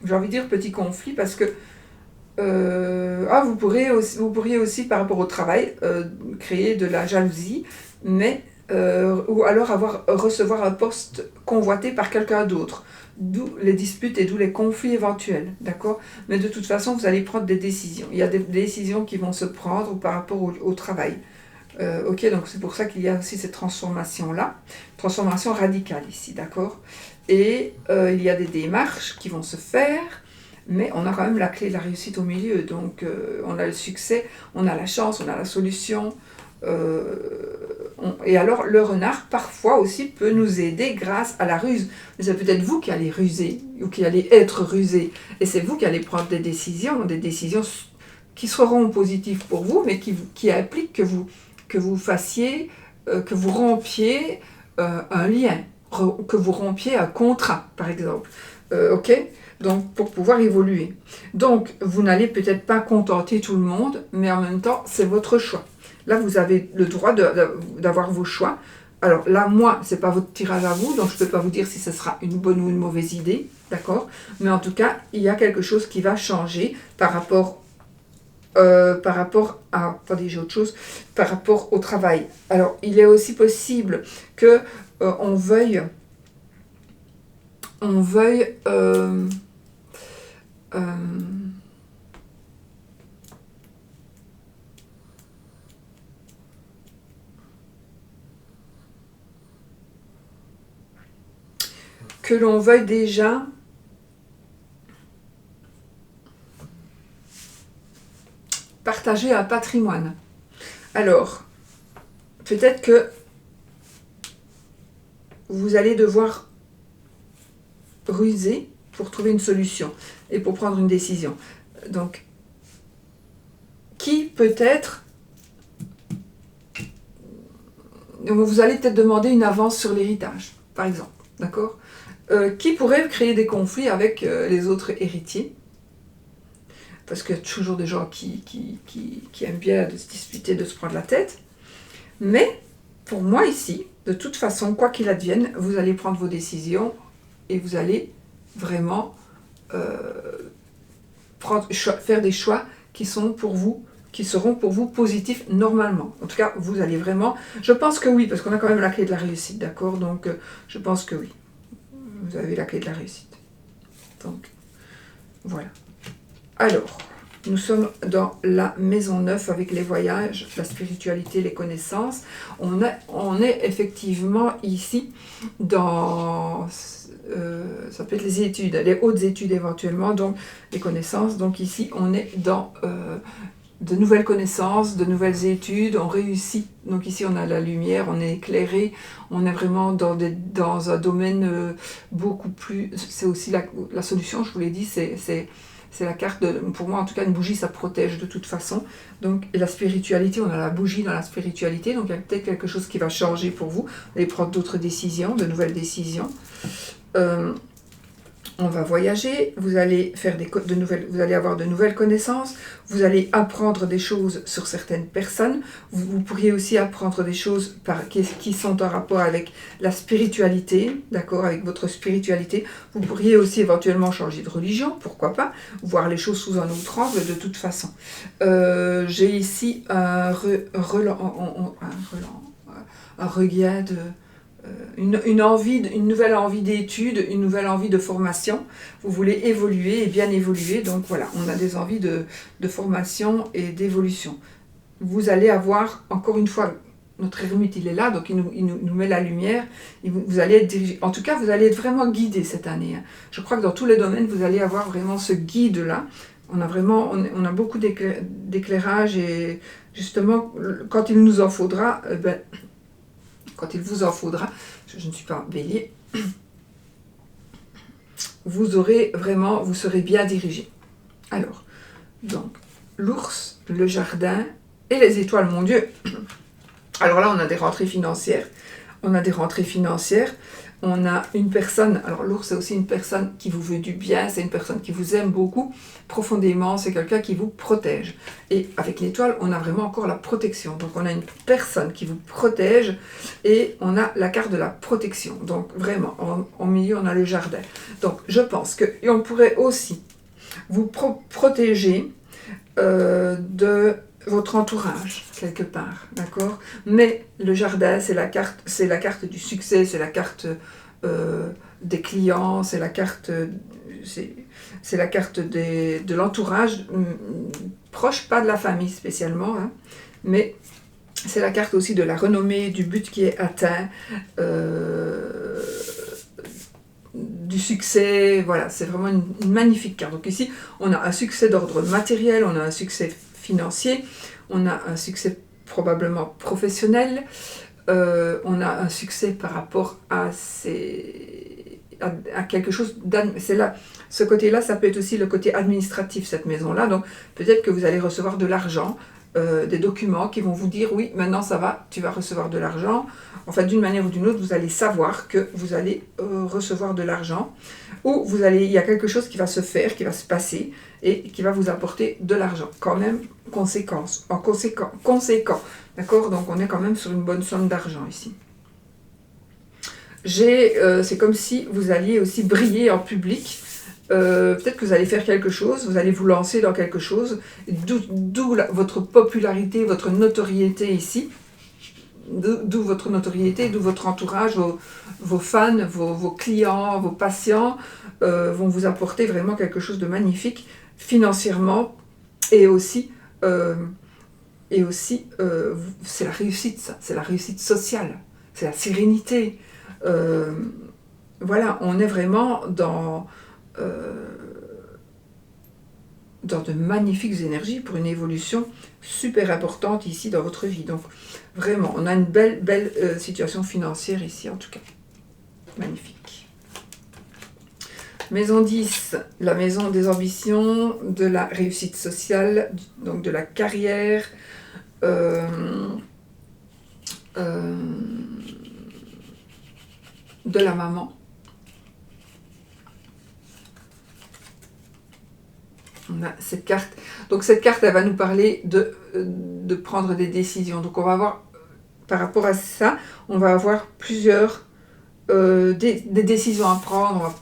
J'ai envie de dire petits conflits parce que vous pourriez aussi par rapport au travail créer de la jalousie, mais ou alors recevoir un poste convoité par quelqu'un d'autre, d'où les disputes et d'où les conflits éventuels, d'accord? Mais de toute façon, vous allez prendre des décisions. Il y a des décisions qui vont se prendre par rapport au travail. Ok, donc c'est pour ça qu'il y a aussi cette transformation-là, transformation radicale ici, d'accord? Et il y a des démarches qui vont se faire, mais on a quand même la clé de la réussite au milieu. Donc on a le succès, on a la chance, on a la solution. Et alors le renard, parfois aussi, peut nous aider grâce à la ruse. Mais c'est peut-être vous qui allez ruser, ou qui allez être rusé. Et c'est vous qui allez prendre des décisions qui seront positives pour vous, mais qui impliquent que vous fassiez, que vous rompiez un lien, que vous rompiez un contrat, par exemple. Ok? Donc, pour pouvoir évoluer. Donc, vous n'allez peut-être pas contenter tout le monde, mais en même temps, c'est votre choix. Là, vous avez le droit d'avoir vos choix. Alors là, moi, ce n'est pas votre tirage à vous, donc je ne peux pas vous dire si ce sera une bonne ou une mauvaise idée, d'accord? Mais en tout cas, il y a quelque chose qui va changer par rapport à... Attendez, j'ai autre chose. Par rapport au travail. Alors, il est aussi possible que on veuille que l'on veuille déjà partager un patrimoine. Alors, peut-être que vous allez devoir ruser pour trouver une solution et pour prendre une décision. Donc, qui peut-être... Vous allez peut-être demander une avance sur l'héritage, par exemple, d'accord? Qui pourrait créer des conflits avec les autres héritiers? Parce qu'il y a toujours des gens qui aiment bien de se disputer, de se prendre la tête. Mais, pour moi ici, de toute façon, quoi qu'il advienne, vous allez prendre vos décisions et vous allez vraiment faire des choix qui seront pour vous positifs normalement. En tout cas, vous allez vraiment... Je pense que oui, parce qu'on a quand même la clé de la réussite, d'accord? Donc, je pense que oui. Vous avez la clé de la réussite. Donc, voilà. Alors, nous sommes dans la maison 9 avec les voyages, la spiritualité, les connaissances. On est effectivement ici dans... ça peut être les études, les hautes études éventuellement, donc les connaissances. Donc ici, on est dans de nouvelles connaissances, de nouvelles études, on réussit. Donc ici, on a la lumière, on est éclairé, on est vraiment dans un domaine beaucoup plus... C'est aussi la solution, je vous l'ai dit, c'est la carte, pour moi en tout cas, une bougie, ça protège de toute façon. Donc, et la spiritualité, on a la bougie dans la spiritualité, donc il y a peut-être quelque chose qui va changer pour vous. Vous allez prendre d'autres décisions, de nouvelles décisions. on va voyager, vous allez faire vous allez avoir de nouvelles connaissances, vous allez apprendre des choses sur certaines personnes, vous pourriez aussi apprendre des choses qui sont en rapport avec la spiritualité, d'accord, avec votre spiritualité. Vous pourriez aussi éventuellement changer de religion, pourquoi pas, voir les choses sous un autre angle de toute façon. J'ai ici un regain de... une nouvelle envie d'études, une nouvelle envie de formation. Vous voulez évoluer et bien évoluer. Donc voilà, on a des envies de formation et d'évolution. Vous allez avoir, encore une fois, notre ermite, il est là, donc il nous met la lumière. Et vous allez être dirigé. En tout cas, vous allez être vraiment guidé cette année. Hein. Je crois que dans tous les domaines, vous allez avoir vraiment ce guide-là. On a beaucoup d'éclairage et justement, quand il nous en faudra, quand il vous en faudra, je ne suis pas bélier, vous serez bien dirigé. Alors, donc, l'ours, le jardin et les étoiles, mon Dieu. Alors là, on a des rentrées financières. On a une personne, alors l'ours c'est aussi une personne qui vous veut du bien, c'est une personne qui vous aime beaucoup, profondément, c'est quelqu'un qui vous protège. Et avec l'étoile, on a vraiment encore la protection. Donc on a une personne qui vous protège et on a la carte de la protection. Donc vraiment, en milieu, on a le jardin. Donc je pense qu'on pourrait aussi vous protéger de votre entourage, quelque part, d'accord? Mais le jardin, c'est la carte du succès, c'est la carte des clients, c'est la carte de l'entourage proche, pas de la famille spécialement, hein, mais c'est la carte aussi de la renommée, du but qui est atteint, du succès, voilà, c'est vraiment une magnifique carte. Donc ici, on a un succès d'ordre matériel, on a un succès financier, on a un succès probablement professionnel, on a un succès par rapport à quelque chose ce côté-là, ça peut être aussi le côté administratif, cette maison-là. Donc peut-être que vous allez recevoir de l'argent, des documents qui vont vous dire oui, maintenant ça va, tu vas recevoir de l'argent. En fait, d'une manière ou d'une autre, vous allez savoir que vous allez recevoir de l'argent, ou il y a quelque chose qui va se faire, qui va se passer, et qui va vous apporter de l'argent. Quand même, conséquent. D'accord? Donc on est quand même sur une bonne somme d'argent ici. C'est comme si vous alliez aussi briller en public. Peut-être que vous allez faire quelque chose, vous allez vous lancer dans quelque chose, d'où votre popularité, votre notoriété ici. D'où votre notoriété, d'où votre entourage, vos fans, vos clients, vos patients vont vous apporter vraiment quelque chose de magnifique financièrement et aussi c'est la réussite, ça, c'est la réussite sociale, c'est la sérénité. Voilà, on est vraiment dans de magnifiques énergies pour une évolution super importante ici dans votre vie. Donc vraiment, on a une belle situation financière ici en tout cas. Magnifique. Maison 10, la maison des ambitions, de la réussite sociale, donc de la carrière, de la maman. On a cette carte. Donc cette carte, elle va nous parler de prendre des décisions. Donc on va avoir, par rapport à ça, on va avoir plusieurs des décisions à prendre.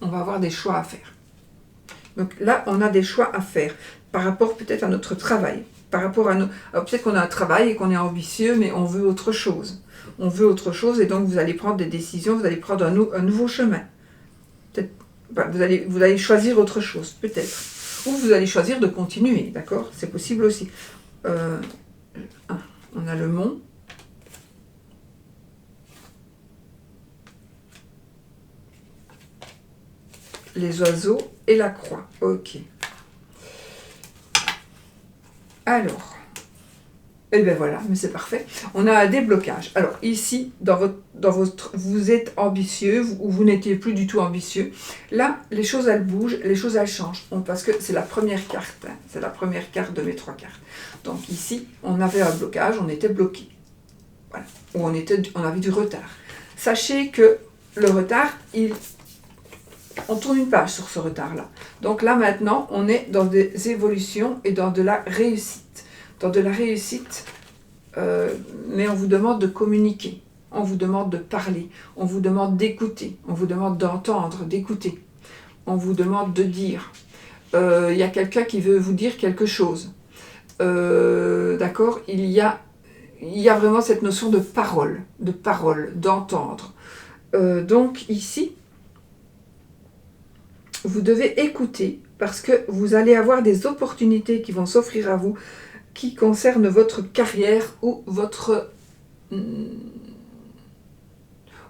On va avoir des choix à faire. Donc là, on a des choix à faire par rapport peut-être à notre travail. Par rapport à alors peut-être qu'on a un travail et qu'on est ambitieux, mais on veut autre chose. On veut autre chose et donc vous allez prendre des décisions, vous allez prendre un nouveau chemin. Peut-être. Vous allez choisir autre chose, peut-être. Ou vous allez choisir de continuer, d'accord? C'est possible aussi. On a le mont. Les oiseaux et la croix. Ok. Alors. Et bien voilà, mais c'est parfait. On a un déblocage. Alors ici, vous êtes ambitieux ou vous n'étiez plus du tout ambitieux. Là, les choses elles bougent, les choses elles changent. Parce que c'est la première carte. Hein, c'est la première carte de mes 3 cartes. Donc ici, on avait un blocage, on était bloqué. Voilà. Ou on avait du retard. Sachez que le retard, il on tourne une page sur ce retard-là. Donc là, maintenant, on est dans des évolutions et dans de la réussite. Dans de la réussite, mais on vous demande de communiquer. On vous demande de parler. On vous demande d'écouter. On vous demande d'entendre, d'écouter. On vous demande de dire. Il y a quelqu'un qui veut vous dire quelque chose. D'accord, il y a vraiment cette notion de parole, d'entendre. Donc ici, vous devez écouter parce que vous allez avoir des opportunités qui vont s'offrir à vous qui concernent votre carrière ou votre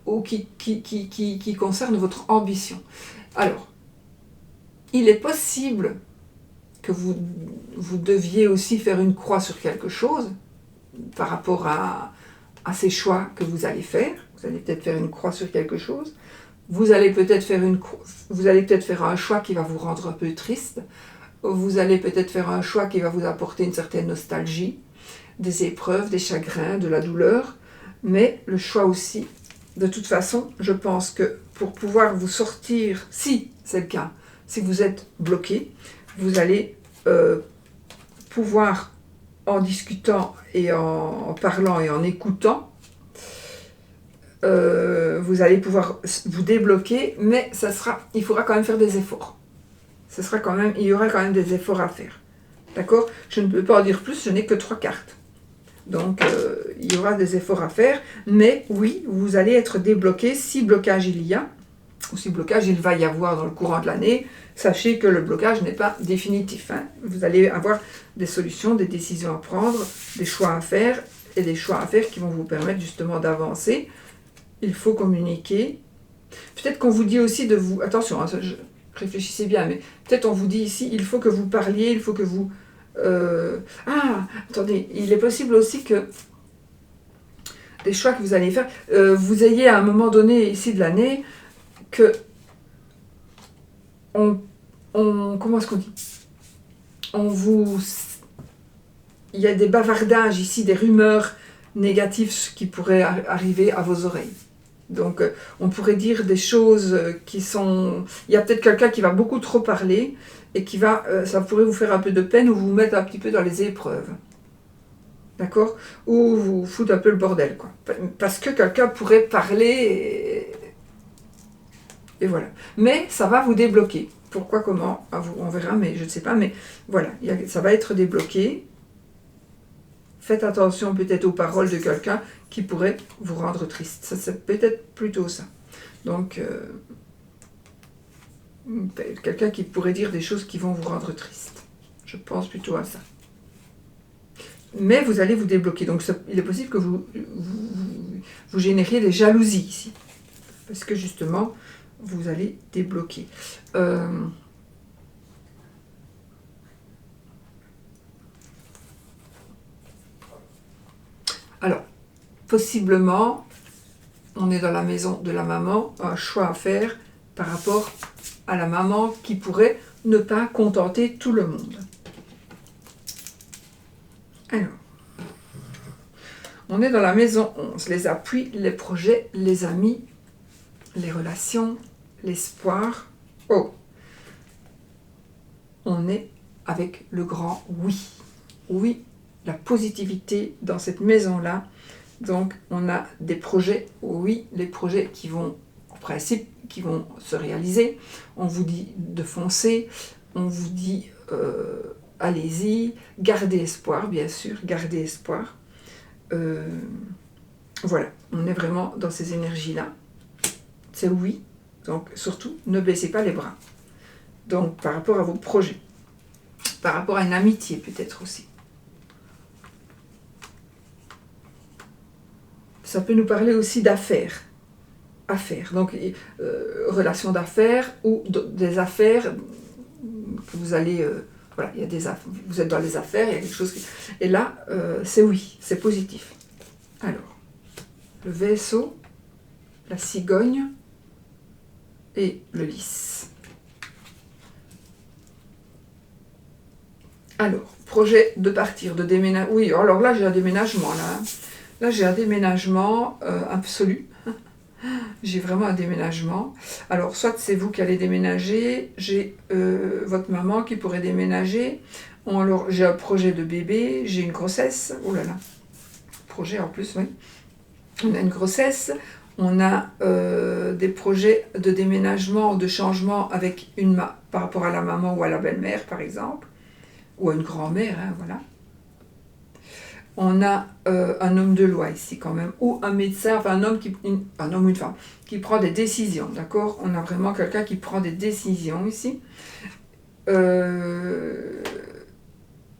ou qui concernent votre ambition. Alors, il est possible que vous deviez aussi faire une croix sur quelque chose par rapport à ces choix que vous allez faire. Vous allez peut-être faire une croix sur quelque chose. Vous allez peut-être faire un choix qui va vous rendre un peu triste. Vous allez peut-être faire un choix qui va vous apporter une certaine nostalgie, des épreuves, des chagrins, de la douleur. Mais le choix aussi, de toute façon, je pense que pour pouvoir vous sortir, si c'est le cas, si vous êtes bloqué, vous allez pouvoir, en discutant et en parlant et en écoutant, vous allez pouvoir vous débloquer, mais il faudra quand même faire des efforts. Il y aura quand même des efforts à faire. D'accord? Je ne peux pas en dire plus, je n'ai que 3 cartes. Donc, il y aura des efforts à faire, mais oui, vous allez être débloqué si blocage il y a, ou si blocage il va y avoir dans le courant de l'année. Sachez que le blocage n'est pas définitif. Hein. Vous allez avoir des solutions, des décisions à prendre, des choix à faire, et des choix à faire qui vont vous permettre justement d'avancer. Il faut communiquer. Peut-être qu'on vous dit aussi de vous... Attention, hein, réfléchissez bien, mais peut-être on vous dit ici, il faut que vous parliez, il faut que vous... attendez, il est possible aussi que des choix que vous allez faire, vous ayez à un moment donné ici de l'année que comment est-ce qu'on dit, il y a des bavardages ici, des rumeurs négatives qui pourraient arriver à vos oreilles. Donc on pourrait dire des choses qui sont... Il y a peut-être quelqu'un qui va beaucoup trop parler et qui va... ça pourrait vous faire un peu de peine ou vous mettre un petit peu dans les épreuves. D'accord? Ou vous foutre un peu le bordel, quoi. Parce que quelqu'un pourrait parler et voilà. Mais ça va vous débloquer. Pourquoi, comment, on verra, mais je ne sais pas. Mais voilà, ça va être débloqué. Faites attention peut-être aux paroles de quelqu'un qui pourrait vous rendre triste. Ça, c'est peut-être plutôt ça. Donc, quelqu'un qui pourrait dire des choses qui vont vous rendre triste. Je pense plutôt à ça. Mais vous allez vous débloquer. Donc, il est possible que vous génériez des jalousies ici. Parce que justement, vous allez débloquer. Alors, possiblement, on est dans la maison de la maman, un choix à faire par rapport à la maman qui pourrait ne pas contenter tout le monde. Alors, on est dans la maison 11, les appuis, les projets, les amis, les relations, l'espoir. Oh, on est avec le grand oui. Oui, la positivité dans cette maison-là. Donc, on a des projets, oui, les projets qui vont, en principe, qui vont se réaliser. On vous dit de foncer, on vous dit allez-y, gardez espoir, bien sûr, gardez espoir. Voilà, on est vraiment dans ces énergies-là. C'est oui, donc surtout, ne baissez pas les bras. Donc, par rapport à vos projets, par rapport à une amitié peut-être aussi. Ça peut nous parler aussi d'affaires. Affaires, donc relations d'affaires ou des affaires que vous allez... voilà, il y a des affaires, vous êtes dans les affaires, il y a quelque chose qui... Et là, c'est oui, c'est positif. Alors, le vaisseau, la cigogne et le lys. Alors, projet de partir, de déménager. Oui, alors là, j'ai un déménagement, là. Là, j'ai un déménagement absolu. j'ai vraiment un déménagement. Alors, soit c'est vous qui allez déménager, j'ai votre maman qui pourrait déménager, alors j'ai un projet de bébé, j'ai une grossesse, oh là là, projet en plus, oui. On a une grossesse, on a des projets de déménagement, de changement avec par rapport à la maman ou à la belle-mère, par exemple, ou à une grand-mère, hein, voilà. On a un homme de loi ici quand même, ou un médecin, enfin un homme ou une femme, qui prend des décisions, d'accord? On a vraiment quelqu'un qui prend des décisions ici.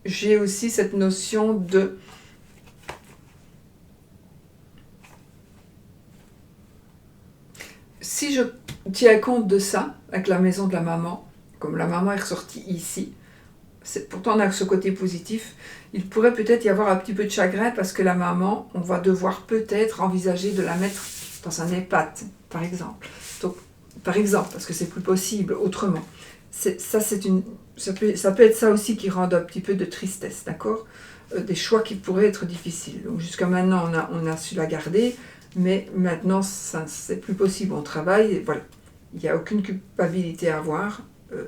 J'ai aussi cette notion de... Si je tiens compte de ça, avec la maison de la maman, comme la maman est ressortie ici, pourtant on a ce côté positif, il pourrait peut-être y avoir un petit peu de chagrin parce que la maman, on va devoir peut-être envisager de la mettre dans un EHPAD, par exemple. Donc, par exemple, parce que c'est plus possible autrement. Ça peut être ça aussi qui rend un petit peu de tristesse, d'accord? Des choix qui pourraient être difficiles. Donc jusqu'à maintenant, on a su la garder, mais maintenant, c'est plus possible. On travaille, et voilà. Il n'y a aucune culpabilité à avoir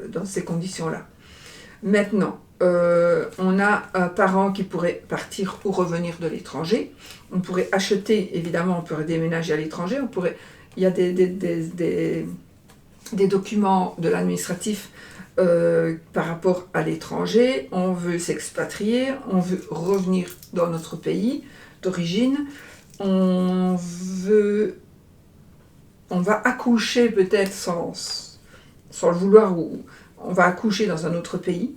dans ces conditions-là. Maintenant, on a un parent qui pourrait partir ou revenir de l'étranger. On pourrait acheter, évidemment, on pourrait déménager à l'étranger. Il y a des documents de l'administratif par rapport à l'étranger. On veut s'expatrier, on veut revenir dans notre pays d'origine. On va accoucher peut-être sans le vouloir, ou on va accoucher dans un autre pays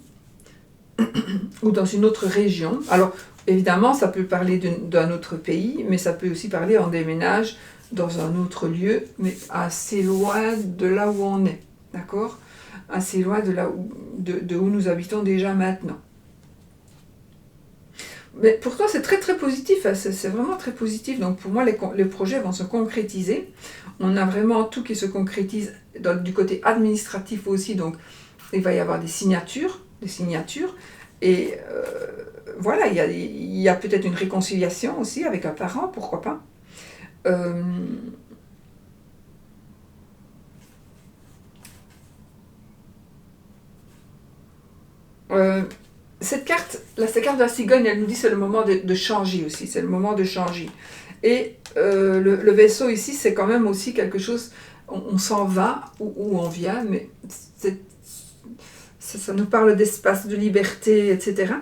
ou dans une autre région. Alors, évidemment, ça peut parler d'un autre pays, mais ça peut aussi parler en déménage dans un autre lieu, mais assez loin de là où on est, d'accord? Assez loin de où nous habitons déjà maintenant. Mais pourtant, c'est très très positif, hein, c'est vraiment très positif. Donc pour moi, les projets vont se concrétiser. On a vraiment tout qui se concrétise du côté administratif aussi, donc il va y avoir des signatures. Et voilà, il y a peut-être une réconciliation aussi avec un parent, pourquoi pas. Cette carte de la cigogne, elle nous dit c'est le moment de changer aussi, c'est le moment de changer. Et le vaisseau ici, c'est quand même aussi quelque chose, on s'en va ou on vient, mais ça nous parle d'espace, de liberté, etc.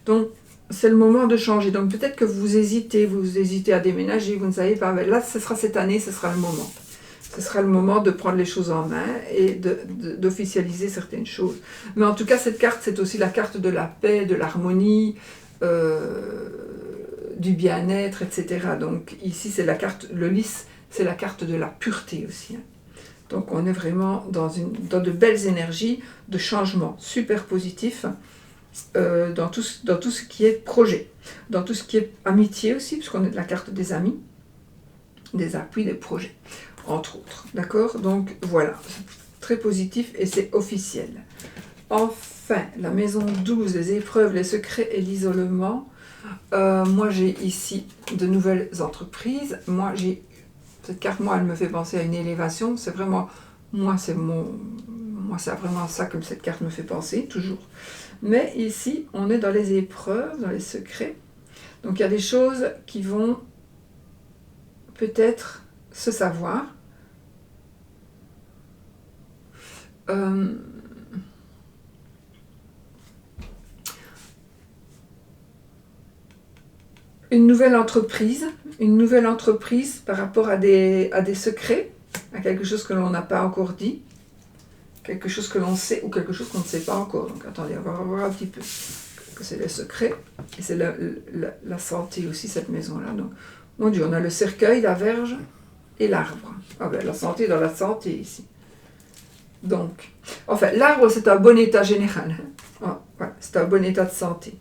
Donc, c'est le moment de changer. Donc, peut-être que vous hésitez à déménager, vous ne savez pas. Mais là, ce sera cette année, ce sera le moment. Ce sera le moment de prendre les choses en main et d'officialiser certaines choses. Mais en tout cas, cette carte, c'est aussi la carte de la paix, de l'harmonie, du bien-être, etc. Donc, ici, c'est la carte, le lys, c'est la carte de la pureté aussi. Donc, on est vraiment dans de belles énergies de changement super positif. Dans tout ce qui est projet, dans tout ce qui est amitié aussi, puisqu'on est de la carte des amis, des appuis, des projets, entre autres. D'accord? Donc voilà, c'est très positif et c'est officiel. Enfin, la maison 12, les épreuves, les secrets et l'isolement. Moi, j'ai ici de nouvelles entreprises. Cette carte, elle me fait penser à une élévation. C'est vraiment, c'est vraiment ça que cette carte me fait penser, toujours. Mais ici, on est dans les épreuves, dans les secrets. Donc il y a des choses qui vont peut-être se savoir. Une nouvelle entreprise par rapport à des secrets, à quelque chose que l'on n'a pas encore dit. Quelque chose que l'on sait ou quelque chose qu'on ne sait pas encore. Donc attendez, on va voir un petit peu. Que c'est les secrets et c'est la santé aussi, cette maison-là. Donc, mon Dieu, on a le cercueil, la verge et l'arbre. Ah ben, la santé dans la santé ici. Donc, enfin, l'arbre, c'est un bon état général. Ah, voilà, c'est un bon état de santé.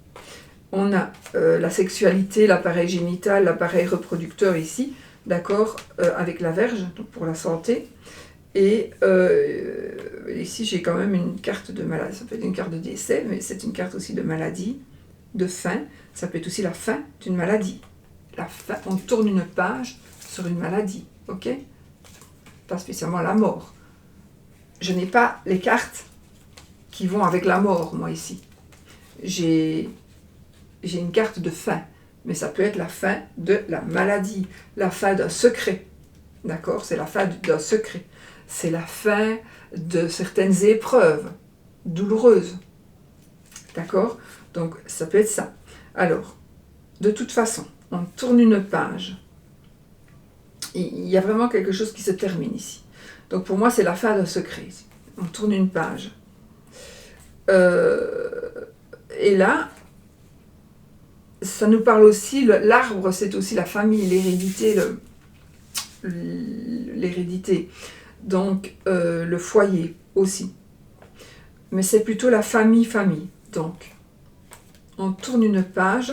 On a la sexualité, l'appareil génital, l'appareil reproducteur ici, d'accord, avec la verge, donc pour la santé. Et ici, j'ai quand même une carte de maladie. Ça peut être une carte de décès, mais c'est une carte aussi de maladie, de fin. Ça peut être aussi la fin d'une maladie. On tourne une page sur une maladie, ok? pas spécialement la mort. Je n'ai pas les cartes qui vont avec la mort, moi, ici. J'ai une carte de fin, mais ça peut être la fin de la maladie, la fin d'un secret, d'accord? C'est la fin d'un secret. C'est la fin de certaines épreuves douloureuses, d'accord? Donc, ça peut être ça. Alors, de toute façon, on tourne une page. Il y a vraiment quelque chose qui se termine ici. Donc, pour moi, c'est la fin d'un secret. On tourne une page. Et là, ça nous parle aussi, l'arbre, c'est aussi la famille, l'hérédité, l'hérédité. Donc, le foyer aussi. Mais c'est plutôt la famille. Donc, on tourne une page.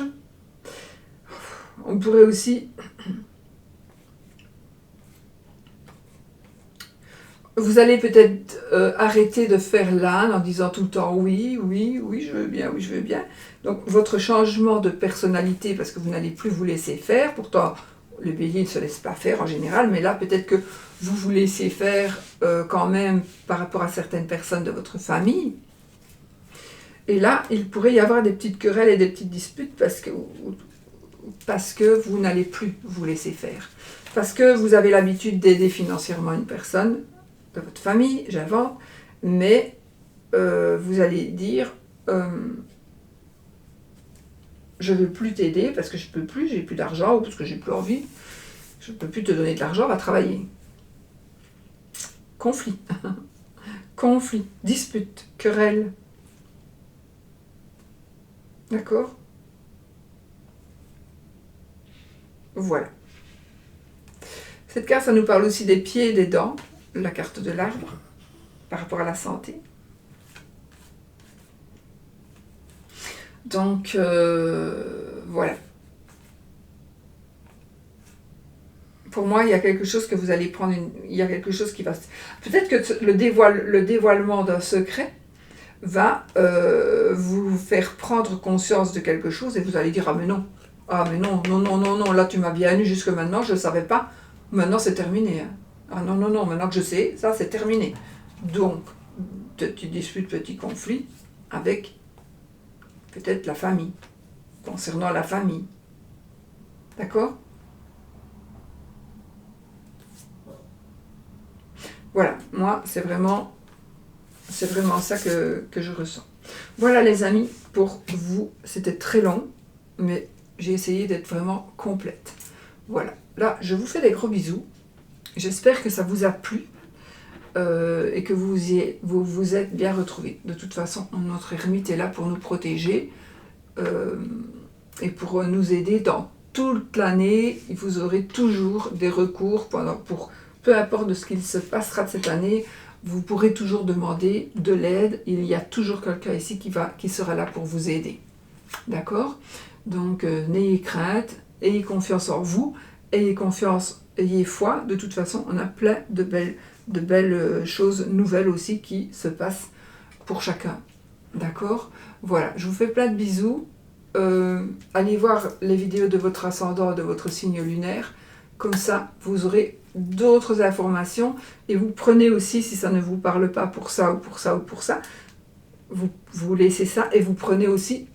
On pourrait aussi... Vous allez peut-être arrêter de faire l'âne en disant tout le temps oui, je veux bien, oui, je veux bien. Donc, votre changement de personnalité, parce que vous n'allez plus vous laisser faire, pourtant, le bélier ne se laisse pas faire en général, mais là, peut-être que vous vous laissez faire quand même par rapport à certaines personnes de votre famille. Et là, il pourrait y avoir des petites querelles et des petites disputes parce que vous n'allez plus vous laisser faire. Parce que vous avez l'habitude d'aider financièrement une personne de votre famille, j'invente, mais vous allez dire je ne veux plus t'aider parce que je ne peux plus, j'ai plus d'argent ou parce que j'ai plus envie, je ne peux plus te donner de l'argent, va travailler. Conflit, conflit, dispute, querelle. D'accord? Voilà. Cette carte, ça nous parle aussi des pieds et des dents, la carte de l'arbre, par rapport à la santé. Donc, voilà. Pour moi, il y a quelque chose que vous allez prendre, il y a quelque chose qui va... Peut-être que le dévoilement d'un secret va vous faire prendre conscience de quelque chose et vous allez dire « Ah mais non, là tu m'as bien eu jusque maintenant, je ne savais pas, maintenant c'est terminé. Hein. Ah non, maintenant que je sais, ça c'est terminé. » Donc, petit dispute, petit conflit avec peut-être la famille, concernant la famille. D'accord? Voilà, moi c'est vraiment ça que je ressens. Voilà les amis, pour vous, c'était très long, mais j'ai essayé d'être vraiment complète. Voilà, là je vous fais des gros bisous. J'espère que ça vous a plu et que vous vous êtes bien retrouvés. De toute façon, notre ermite est là pour nous protéger et pour nous aider dans toute l'année. Vous aurez toujours des recours pour peu importe de ce qu'il se passera de cette année. Vous pourrez toujours demander de l'aide. Il y a toujours quelqu'un ici qui sera là pour vous aider. D'accord? Donc, n'ayez crainte, ayez confiance en vous, ayez confiance, ayez foi. De toute façon, on a plein de belles choses nouvelles aussi qui se passent pour chacun. D'accord? Voilà, je vous fais plein de bisous. Allez voir les vidéos de votre ascendant, de votre signe lunaire. Comme ça, vous aurez d'autres informations et vous prenez aussi, si ça ne vous parle pas pour ça ou pour ça ou pour ça, vous laissez ça et vous prenez aussi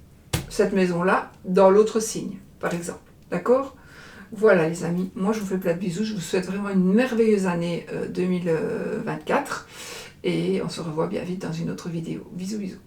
cette maison-là dans l'autre signe, par exemple. D'accord? Voilà les amis, moi je vous fais plein de bisous, je vous souhaite vraiment une merveilleuse année 2024 et on se revoit bien vite dans une autre vidéo. Bisous bisous.